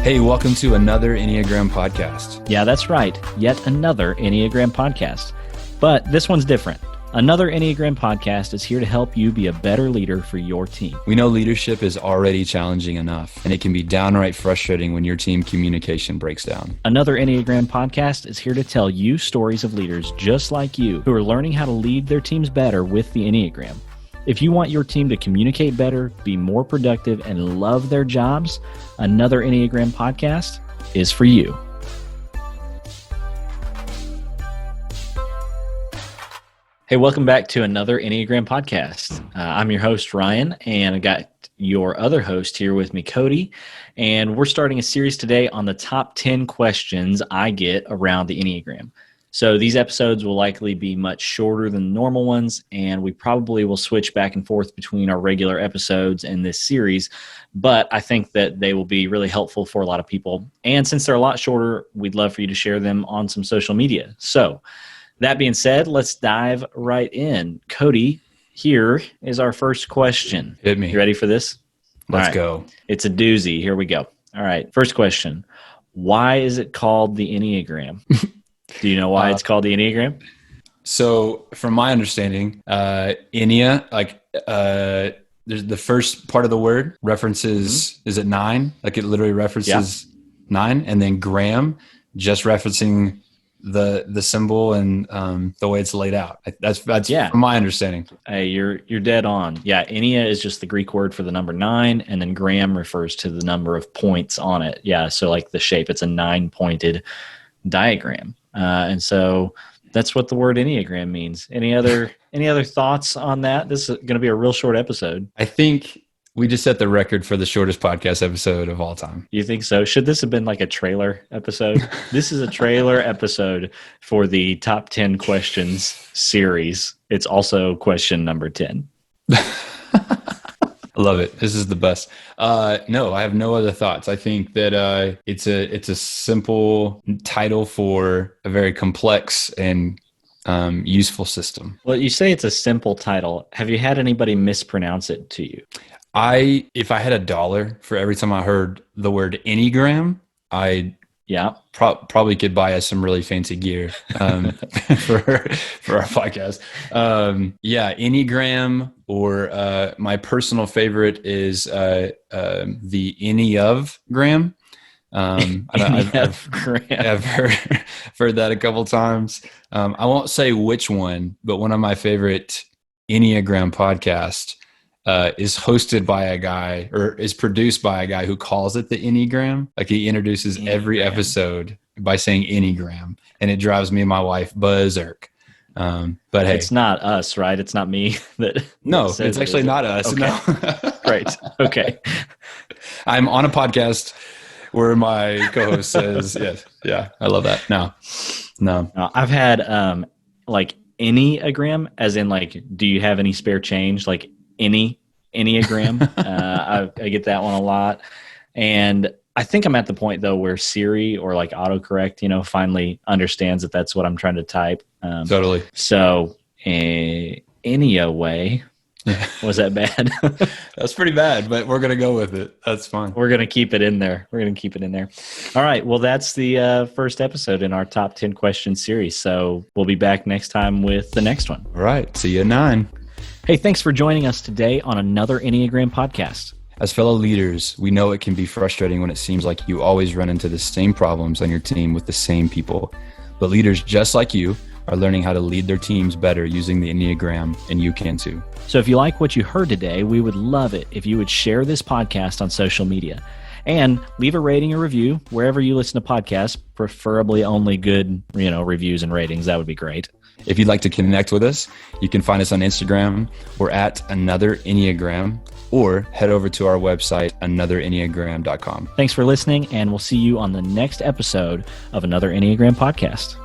Hey, welcome to another Enneagram podcast. Yeah, that's right. Yet another Enneagram podcast. But this one's different. Another Enneagram podcast is here to help you be a better leader for your team. We know leadership is already challenging enough, and it can be downright frustrating when your team communication breaks down. Another Enneagram podcast is here to tell you stories of leaders just like you who are learning how to lead their teams better with the Enneagram. If you want your team to communicate better, be more productive, and love their jobs, another Enneagram podcast is for you. Hey, welcome back to another Enneagram podcast. I'm your host, Ryan, and I got your other host here with me, Cody. And we're starting a series today on the top 10 questions I get around the Enneagram. So these episodes will likely be much shorter than normal ones, and we probably will switch back and forth between our regular episodes and this series, but I think that they will be really helpful for a lot of people. And since they're a lot shorter, we'd love for you to share them on some social media. So that being said, let's dive right in. Cody, here is our first question. Hit me. You ready for this? Let's go. It's a doozy. Here we go. All right. First question. Why is it called the Enneagram? Do you know why it's called the Enneagram? So from my understanding, Ennea, there's the first part of the word references, is it 9? Like it literally references 9, and then gram, just referencing the symbol and the way it's laid out. That's from my understanding. Hey, you're dead on. Yeah, Ennea is just the Greek word for the number 9, and then gram refers to the number of points on it. Yeah, so like the shape, it's a 9-pointed diagram. And so that's what the word Enneagram means. Any other thoughts on that? This is going to be a real short episode. I think we just set the record for the shortest podcast episode of all time. You think so? Should this have been like a trailer episode? This is a trailer episode for the top 10 questions series. It's also question number 10. I love it. This is the best. No, I have no other thoughts. I think that it's a simple title for a very complex and useful system. Well, you say it's a simple title. Have you had anybody mispronounce it to you? If I had $1 for every time I heard the word Enneagram, probably could buy us some really fancy gear for our podcast. Enneagram, or my personal favorite is the Enneagram. I've heard that a couple times. I won't say which one, but one of my favorite Enneagram podcasts is hosted by a guy, or is produced by a guy who calls it the Enneagram. Like he introduces every episode by saying Enneagram, and it drives me and my wife berserk. But hey, it's not us, right? It's not me that. No, it's actually not us. Okay. No. Great. Okay. I'm on a podcast where my co-host says, yes. Yeah. I love that. No. I've had like Enneagram, as in like, do you have any spare change? Like Enneagram. I get that one a lot. And I think I'm at the point though where Siri or like autocorrect, finally understands that that's what I'm trying to type. Totally. So anyway, was that bad? That's pretty bad, but we're going to go with it. That's fine. We're going to keep it in there. All right. Well, that's the first episode in our top 10 questions series. So we'll be back next time with the next one. All right. See you at 9. Hey, thanks for joining us today on another Enneagram podcast. As fellow leaders, we know it can be frustrating when it seems like you always run into the same problems on your team with the same people. But leaders just like you are learning how to lead their teams better using the Enneagram, and you can too. So if you like what you heard today, we would love it if you would share this podcast on social media and leave a rating or review wherever you listen to podcasts, preferably only good, reviews and ratings. That would be great. If you'd like to connect with us, you can find us on Instagram. We're at Another Enneagram, or head over to our website, anotherenneagram.com. Thanks for listening, and we'll see you on the next episode of Another Enneagram podcast.